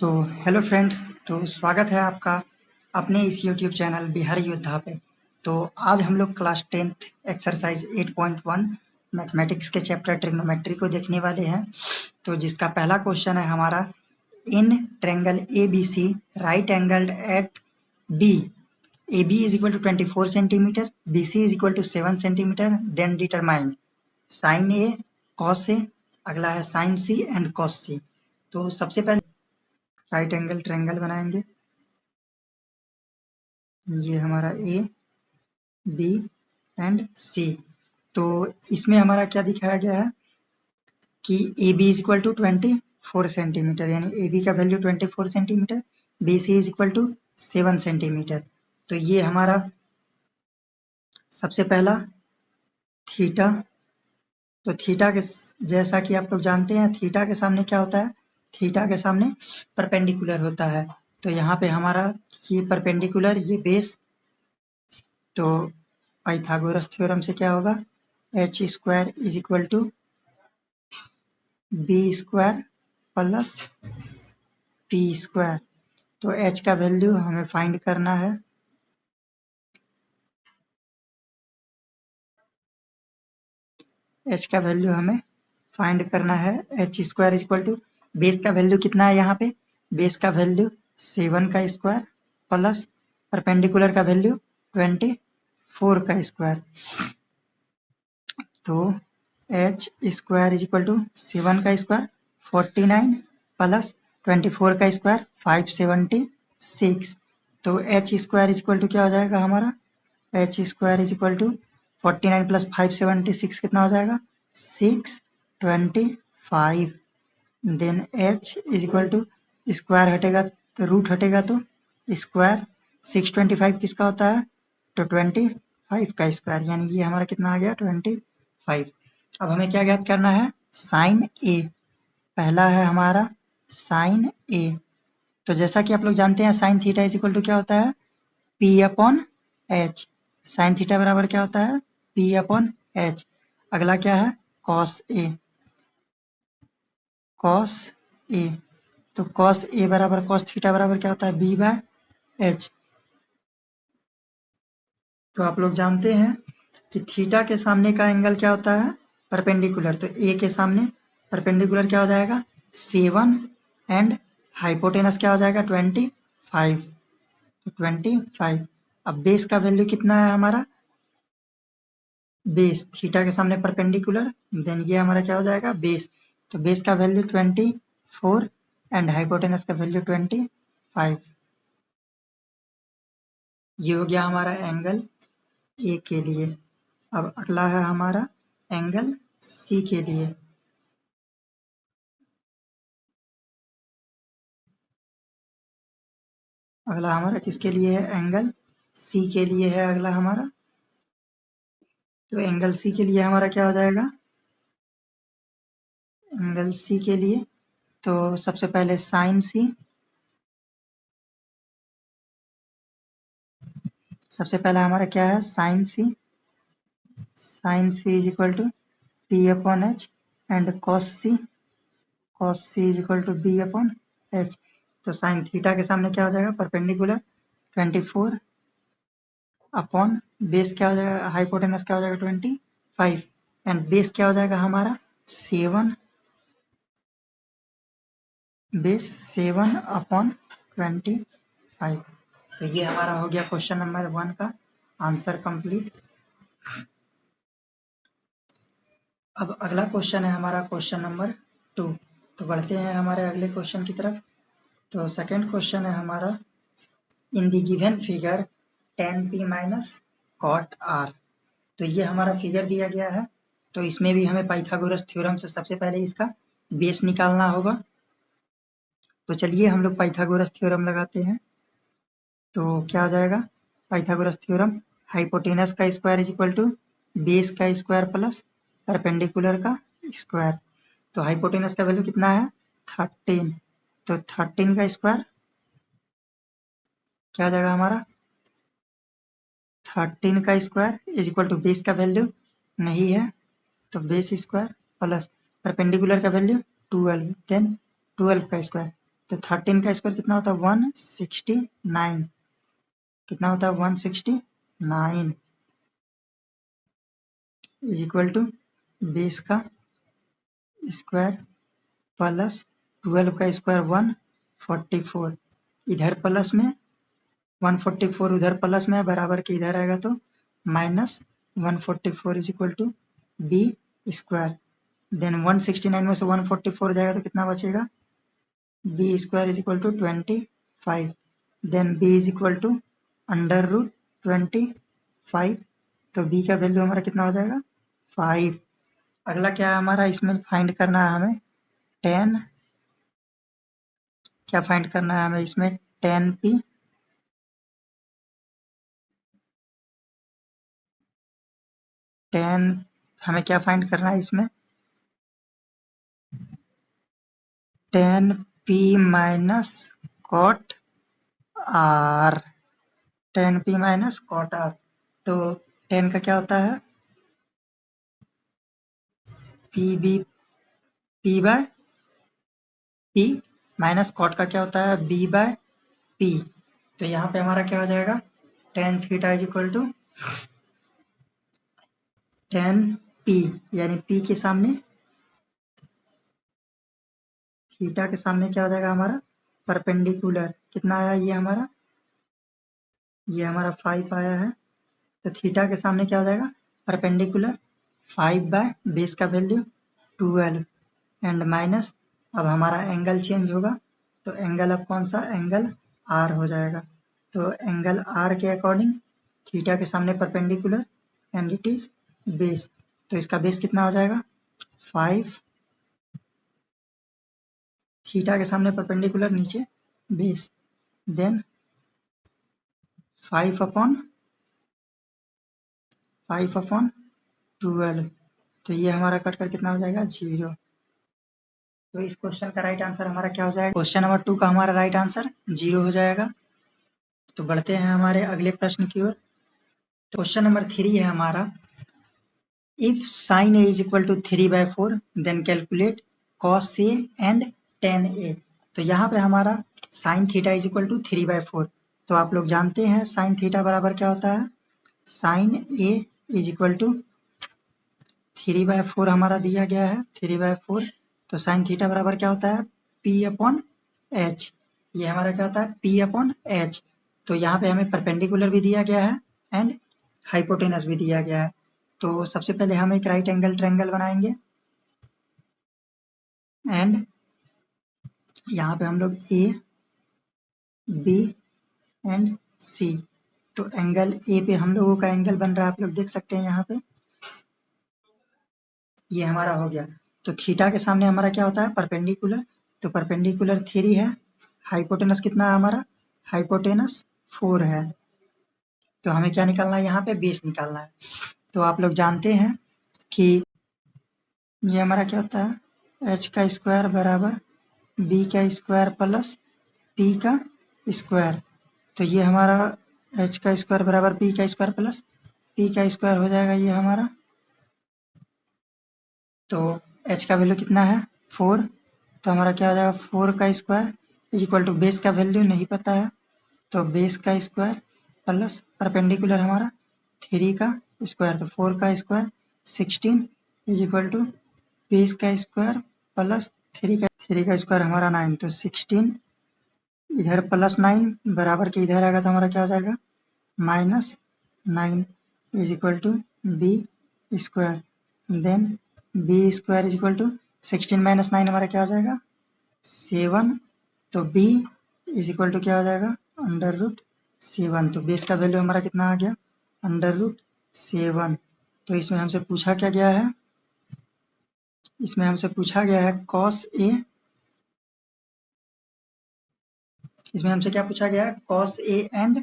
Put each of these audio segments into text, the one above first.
So hello friends, तो स्वागत है आपका अपने इस यूट्यूब चैनल बिहारी योद्धा पे। तो आज हम लोग क्लास 10th एक्सरसाइज 8.1 मैथमेटिक्स के चैप्टर ट्रिग्नोमेट्री को देखने वाले हैं। तो जिसका पहला क्वेश्चन है हमारा, in triangle A B C right angled at B A B is equal to 24 centimetre, B C is equal to 7 centimetre, then determine sine A cos A, अगला है sine C and cos C. तो सबसे पहले right angle triangle बनाएंगे। ये हमारा A B and सी। तो इसमें हमारा क्या दिखाया गया है कि A B is equal to 24 centimetre, यानी ए बी का value 24 centimetre, B C is equal to 7 centimetre. तो ये हमारा सबसे पहला थीटा। तो थीटा के जैसा कि आप लोग जानते हैं, थीटा के सामने क्या होता है, थीटा के सामने परपेंडिकुलर होता है। तो यहाँ पे हमारा ये परपेंडिकुलर, ये बेस। तो पाइथागोरस थ्योरम से क्या होगा, H square is equal to B square plus P square. तो एच का वैल्यू हमें फाइंड करना है। एच का वैल्यू हमें फाइंड करना है। H square is equal to base का वैल्यू कितना है, यहाँ पे बेस का वैल्यू 7 का स्क्वायर प्लस परपेंडिकुलर का वैल्यू 24 का स्क्वायर। तो H square is equal to 7 का स्क्वायर 49 प्लस 24 का स्क्वायर 576। तो H square is equal to क्या हो जाएगा हमारा, H square is equal to 49 plus 576 कितना हो जाएगा, 625। Then H is equal to square हटेगा तो रूट हटेगा, तो स्क्वायर 625 किसका होता है, तो 25 का स्क्वायर, यानी ये हमारा कितना आ गया 25। अब हमें क्या ज्ञात करना है, साइन ए। पहला है हमारा साइन ए। तो जैसा कि आप लोग जानते हैं, sine theta is equal to क्या होता है, P upon H. Sine theta बराबर क्या होता है, पी अपॉन एच। अगला क्या है, कॉस ए। कॉस ए, तो कॉस ए बराबर कॉस थीटा बराबर क्या होता है, बी बाय एच। तो आप लोग जानते हैं कि थीटा के सामने का एंगल क्या होता है, परपेंडिकुलर। तो ए के सामने परपेंडिकुलर क्या हो जाएगा, 7 एंड हाइपोटेनस क्या हो जाएगा 25। तो 25। अब बेस का वैल्यू कितना है हमारा, बेस थीटा के सामने परपेंडिकुलर, देन ये हमारा क्या हो जाएगा बेस। तो बेस का वैल्यू 24 एंड हाइपोटेनस का वैल्यू 25। ये हो गया हमारा एंगल ए के लिए। अब अगला है हमारा एंगल सी के लिए। अगला हमारा किसके लिए है, एंगल सी के लिए है अगला हमारा। तो एंगल सी के लिए हमारा क्या हो जाएगा, एंगल सी के लिए तो सबसे पहले साइन सी। सबसे पहला हमारा क्या है, sine C. Sine C is equal to P upon H and cos C. Cos C is equal to B upon H. तो साइन थीटा के सामने क्या हो जाएगा, परपेंडिकुलर 24 अपॉन बेस क्या हो जाएगा, हाइपोटेनस क्या हो जाएगा 25 एंड बेस क्या हो जाएगा हमारा 7। Base 7 upon 25। तो ये हमारा हो गया क्वेश्चन नंबर 1 का आंसर कंप्लीट। अब अगला क्वेश्चन है हमारा क्वेश्चन नंबर 2। तो बढ़ते हैं हमारे अगले क्वेश्चन की तरफ। तो सेकंड क्वेश्चन है हमारा, in the given figure tan p minus cot r। तो ये हमारा फिगर दिया गया है। तो इसमें भी हमें पाइथागोरस थ्योरम से सबसे पहले इसका बेस निकालना होगा। तो चलिए हम लोग पाइथागोरस थ्योरम लगाते हैं। तो क्या हो जाएगा, पाइथागोरस थ्योरम, हाइपोटेनस का square is equal to base का स्क्वायर प्लस परपेंडिकुलर का स्क्वायर। तो हाइपोटेनस का वैल्यू कितना है 13। तो 13 का स्क्वायर क्या हो जाएगा हमारा, 13 का square is equal to base का वैल्यू नहीं है तो बेस स्क्वायर प्लस परपेंडिकुलर का वैल्यू 12, देन 12 का स्क्वायर। तो 13 का स्क्वायर कितना होता है 169, कितना होता है 169 इज इक्वल टू बेस का स्क्वायर प्लस 12 का स्क्वायर 144, इधर प्लस में 144 उधर प्लस में बराबर के इधर आएगा तो minus 144 is equal to B square. Then 169 में से 144 जाएगा तो कितना बचेगा b square is equal to 25। Then b is equal to under root 25, तो बी का वैल्यू हमारा कितना हो जाएगा 5। अगला क्या है हमारा, इसमें फाइंड करना है हमें 10, क्या फाइंड करना है हमें इसमें 10p हमें क्या फाइंड करना है इसमें 10p minus cot r, 10p minus cot r. तो 10 का क्या होता है p by p minus cot का क्या होता है b बाय p। तो यहाँ पे हमारा क्या हो जाएगा tan theta is equal to 10p, यानी p के सामने थीटा के सामने क्या हो जाएगा हमारा परपेंडिकुलर, कितना आया ये हमारा 5 आया है। तो थीटा के सामने क्या हो जाएगा परपेंडिकुलर 5 बाय बेस का वैल्यू 12 एंड माइनस, अब हमारा एंगल चेंज होगा तो एंगल अब कौन सा एंगल आर हो जाएगा। तो एंगल आर के अकॉर्डिंग थीटा के सामने perpendicular and it is base, तो इसका बेस कितना हो जाएगा 5, थीटा के सामने परपेंडिकुलर नीचे बेस, देन 5 अपॉन 12, तो ये हमारा कट कर कितना हो जाएगा 0। तो इस क्वेश्चन का राइट आंसर हमारा क्या हो जाएगा, क्वेश्चन नंबर 2 का हमारा राइट आंसर 0 हो जाएगा। तो बढ़ते हैं हमारे अगले प्रश्न की ओर। क्वेश्चन नंबर 3 है हमारा, if sin a is equal to 3/4 then calculate cos a and tan a। तो यहाँ पे हमारा sin theta is equal to 3/4, तो आप लोग जानते हैं sin थीटा बराबर क्या होता है sin a is equal to 3/4 हमारा दिया गया है 3/4, तो sin थीटा बराबर क्या होता है p अपॉन h, ये हमारा क्या होता है p अपॉन h। तो यहाँ पे हमें परपेंडिकुलर भी दिया गया है एंड हाइपोटेनस भी दिया गया है। तो सबसे पहले हम एक राइट एंगल ट्रायंगल बनाएंगे एंड यहाँ पे हम लोग ए बी एंड सी, तो एंगल ए पे हम लोगों का एंगल बन रहा है, आप लोग देख सकते हैं यहाँ पे ये हमारा हो गया। तो थीटा के सामने हमारा क्या होता है परपेंडिकुलर, तो परपेंडिकुलर 3 है, हाइपोटेनस कितना है हमारा हाइपोटेनस 4 है, तो हमें क्या निकालना है यहाँ पे बेस निकालना है। तो आप लोग जानते हैं कि ये हमारा क्या होता है h का स्क्वायर बराबर b का स्क्वायर प्लस p का स्क्वायर, तो ये हमारा h का स्क्वायर बराबर p का स्क्वायर प्लस p का स्क्वायर हो जाएगा ये हमारा। तो h का वैल्यू कितना है 4, तो हमारा क्या हो जाएगा 4 का square is equal to base का वैल्यू नहीं पता है, तो बेस का स्क्वायर प्लस परपेंडिकुलर हमारा 3 का स्क्वायर, तो 4 का square 16 is equal to base का स्क्वायर प्लस 3 का स्क्वायर हमारा 9, तो 16 इधर प्लस 9 बराबर के इधर आएगा तो हमारा क्या हो जाएगा -9 is equal to B square, then b square is equal to 16 - 9 हमारा क्या हो जाएगा 7, तो बी इज इक्वल टू क्या हो जाएगा √7, तो बेस का वैल्यू हमारा कितना आ गया √7। तो इसमें हमसे पूछा क्या गया है, इसमें हमसे पूछा गया है cos a, इसमें हमसे क्या पूछा गया है cos a and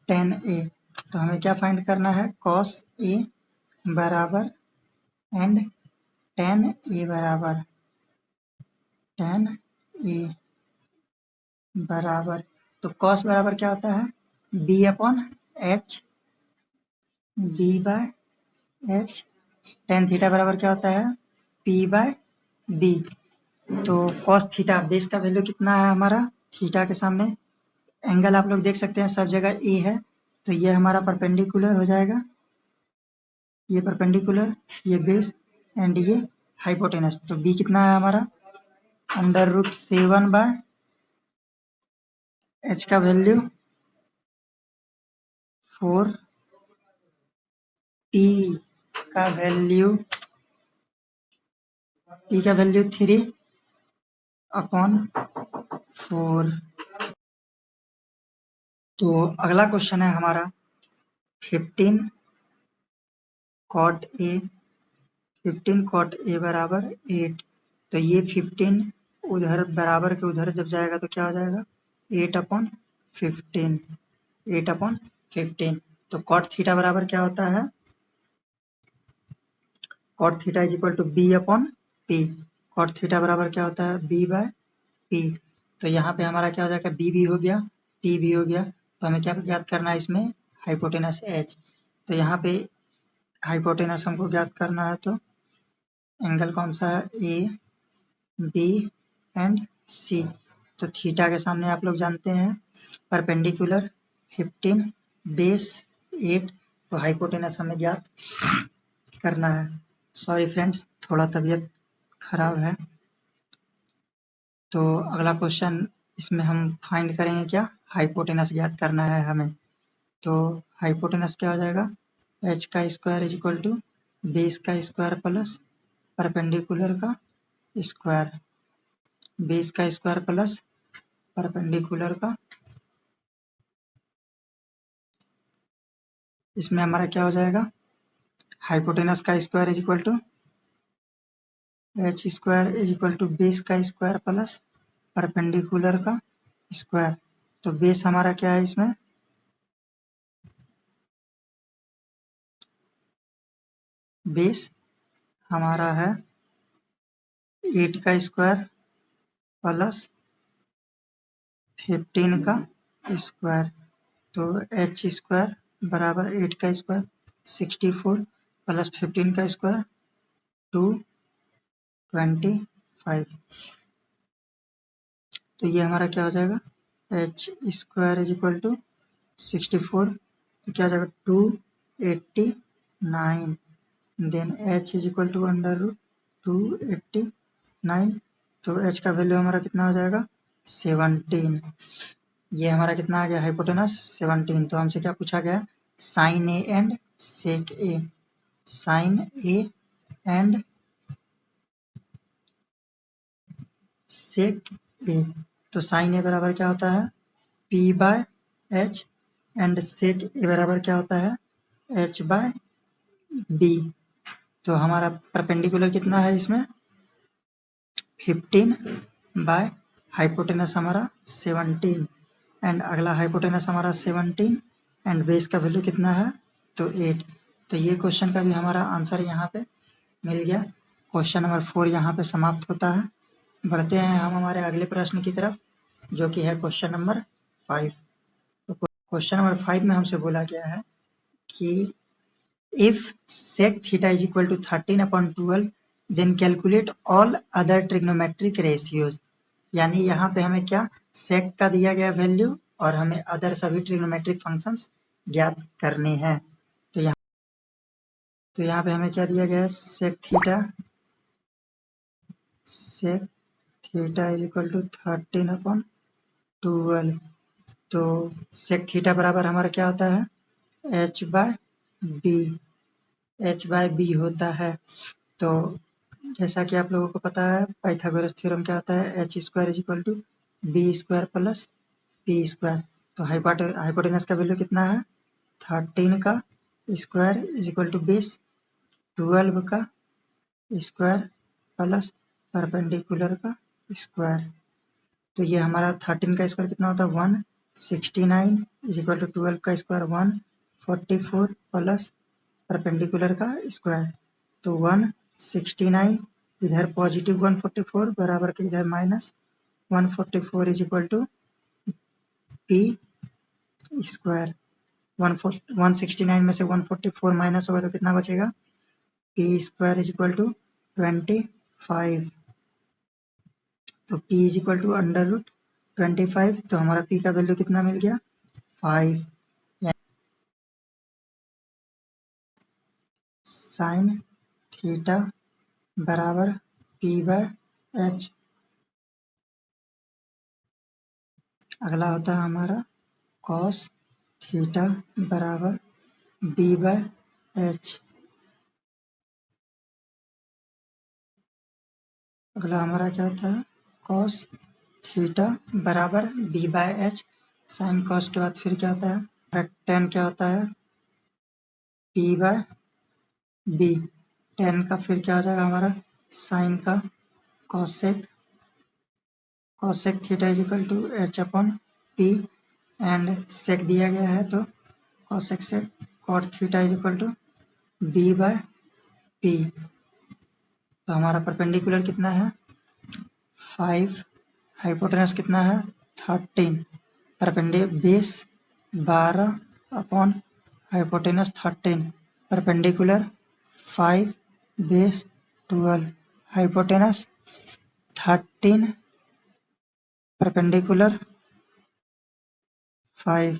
tan a, तो हमें क्या फाइंड करना है cos a बराबर एंड tan a बराबर तो cos बराबर क्या होता है b upon h, b by h, tan theta बराबर क्या होता है p बाय b, तो cos थीटा बेस का वैल्यू कितना है हमारा थीटा के सामने एंगल आप लोग देख सकते हैं सब जगह ए है तो ये हमारा परपेंडिकुलर हो जाएगा ये परपेंडिकुलर ये बेस एंड ये हाइपोटेनस तो बी कितना है हमारा √7/h का वैल्यू 4 p का वैल्यू 3/4 तो अगला क्वेश्चन है हमारा 15 cot a बराबर 8 तो ये 15 उधर बराबर के उधर जब जाएगा तो क्या हो जाएगा 8/15 तो cot थीटा बराबर क्या होता है cot theta is equal to b/p cot theta बराबर क्या होता है b/p तो यहाँ पे हमारा क्या हो जाएगा b भी हो गया p भी हो गया तो हमें क्या ज्ञात करना है इसमें हाइपोटेनस h तो यहाँ पे हाइपोटेनस हमको ज्ञात करना है तो एंगल कौन सा है ए बी एंड सी तो थीटा के सामने आप लोग जानते हैं परपेंडिकुलर 15 बेस 8 तो हाइपोटेनस हमें ज्ञात करना है सॉरी फ्रेंड्स थोड़ा तबीयत खराब है तो अगला क्वेश्चन इसमें हम फाइंड करेंगे क्या हाइपोटेनस ज्ञात करना है हमें तो हाइपोटेनस क्या हो जाएगा h का square is equal to base का स्क्वायर प्लस परपेंडिकुलर का स्क्वायर बेस का स्क्वायर प्लस परपेंडिकुलर का इसमें हमारा क्या हो जाएगा हाइपोटेनस का square is equal to h square is equal to base का स्क्वायर प्लस परपेंडिकुलर का स्क्वायर तो बेस हमारा क्या है इसमें बेस हमारा है 8 का स्क्वायर प्लस 15 का स्क्वायर तो h स्क्वायर बराबर 8 का स्क्वायर 64 प्लस 15 का स्क्वायर 225 तो ये हमारा क्या हो जाएगा h square is equal to 64 तो क्या हो जाएगा 289 then h is equal to √289 तो h का वैल्यू हमारा कितना हो जाएगा 17 ये हमारा कितना आ गया हाइपोटेनस 17 तो हमसे क्या पूछा गया sine A and sec A sine A and sec A तो साइन ए बराबर क्या होता है p/h एंड सेक ए बराबर क्या होता है h/b तो हमारा परपेंडिकुलर कितना है इसमें 15 बाय हाइपोटेनस हमारा 17 एंड अगला हाइपोटेनस हमारा 17 एंड बेस का वैल्यू कितना है तो 8 तो ये क्वेश्चन का भी हमारा आंसर यहाँ पे मिल गया क्वेश्चन नंबर 4 यहाँ पे समाप्त होता है बढ़ते हैं हम हमारे अगले प्रश्न की तरफ जो कि है क्वेश्चन नंबर 5 तो क्वेश्चन नंबर 5 में हमसे बोला गया है कि if sec theta is equal to 13/12 then calculate all other trigonometric ratios यानी यहाँ पे हमें क्या sec का दिया गया वैल्यू और हमें अदर सभी ट्रिग्नोमेट्रिक फंक्शंस ज्ञात करने हैं तो यहाँ पे हमें क्या दिया गया है sec theta is equal to 13/12 तो sec थीटा बराबर हमारा क्या होता है h/b होता है तो जैसा कि आप लोगों को पता है पाइथागोरस थ्योरम क्या होता है h square is equal to b square plus p square तो हाइपोटेनस का वैल्यू कितना है 13 का square is equal to base 12 का स्क्वायर प्लस परपेंडिकुलर का स्क्वायर तो ये हमारा 13 का स्क्वायर कितना होता है 169 इज इक्वल टू 12 का स्क्वायर 144 प्लस परपेंडिकुलर का स्क्वायर तो 169 इधर पॉजिटिव 144 बराबर के इधर minus 144 is equal to p square 169 में से 144 माइनस होगा तो कितना बचेगा p square is equal to 25 तो p इज इक्वल टू √25, तो हमारा p का वैल्यू कितना मिल गया 5। साइन थीटा बराबर p/h। अगला होता है हमारा कॉस थीटा बराबर b/h। अगला हमारा क्या होता है कॉस थीटा बराबर b/h। साइन कॉस के बाद फिर क्या होता है टेन क्या होता है p/b। टेन का फिर क्या हो जाएगा हमारा साइन का cosec theta is equal to h/p। And sec दिया गया है तो कॉसेक से cot theta is equal to b/p। तो हमारा परपेंडिकुलर कितना है 5, हाइपोटेनस कितना है 13, base 12 upon hypotenuse 13, perpendicular 5 base 12, hypotenuse 13, perpendicular 5।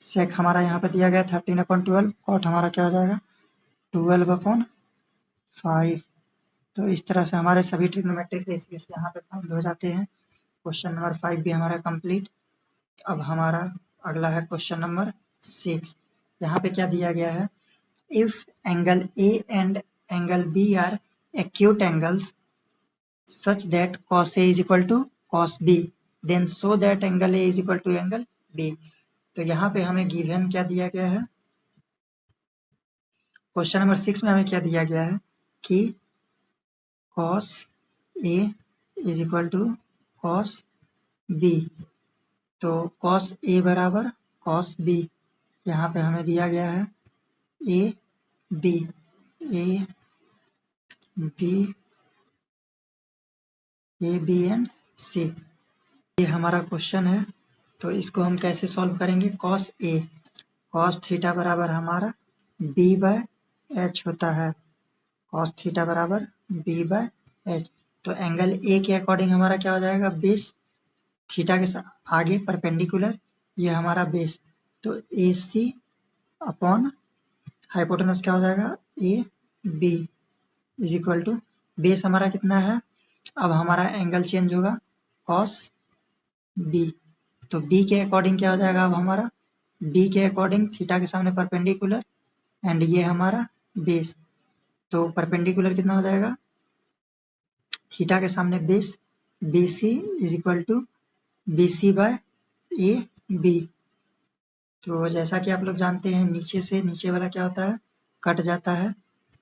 सेक हमारा यहाँ पे दिया गया 13/12, कॉट हमारा क्या हो जाएगा 12/5। तो इस तरह से हमारे सभी ट्रिग्नोमेट्रिक रेशियोज यहाँ पे फाइंड हो जाते हैं। क्वेश्चन नंबर 5 भी हमारा कंप्लीट। अब हमारा अगला है क्वेश्चन नंबर 6। यहाँ पे क्या दिया गया है if angle A and angle B are acute angles such that cos A is equal to cos B, then show that angle A is equal to angle B। तो यहाँ पे हमें गिवन क्या दिया गया है क्वेश्चन नंबर 6 में हमें क्या दिया गया है कि cos A is equal to cos B। तो cos A बराबर cos B, यहाँ पे हमें दिया गया है A B एंड C। ये हमारा क्वेश्चन है। तो इसको हम कैसे सॉल्व करेंगे cos थीटा बराबर हमारा b/h होता है। cos थीटा बराबर b/h। तो एंगल A के अकॉर्डिंग हमारा क्या हो जाएगा बेस थीटा के आगे परपेंडिकुलर, ये हमारा बेस। तो AC अपॉन हाइपोटेनस क्या हो जाएगा AB is equal to base हमारा कितना है, अब हमारा एंगल चेंज होगा cos B। तो B के अकॉर्डिंग क्या हो जाएगा अब हमारा B के अकॉर्डिंग थीटा के सामने परपेंडिकुलर एंड ये हमारा बेस। तो परपेंडिकुलर कितना हो जाएगा थीटा के सामने base BC is equal to BC/AB। तो जैसा कि आप लोग जानते हैं नीचे से नीचे वाला क्या होता है कट जाता है,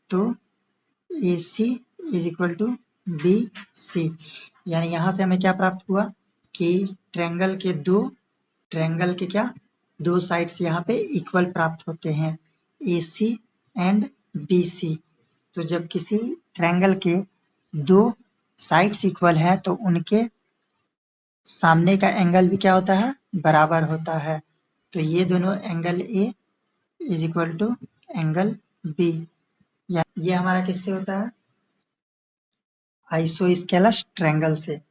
तो AC is equal to BC। यानी यहाँ से हमें क्या प्राप्त हुआ कि ट्रायंगल के दो साइड्स यहाँ पे इक्वल प्राप्त होते हैं AC एंड BC। तो जब किसी ट्रायंगल के दो साइड्स इक्वल है तो उनके सामने का एंगल भी क्या होता है बराबर होता है। तो ये दोनों angle A is equal to angle B। ये हमारा किससे होता है आइसोस्केलस ट्रायंगल से।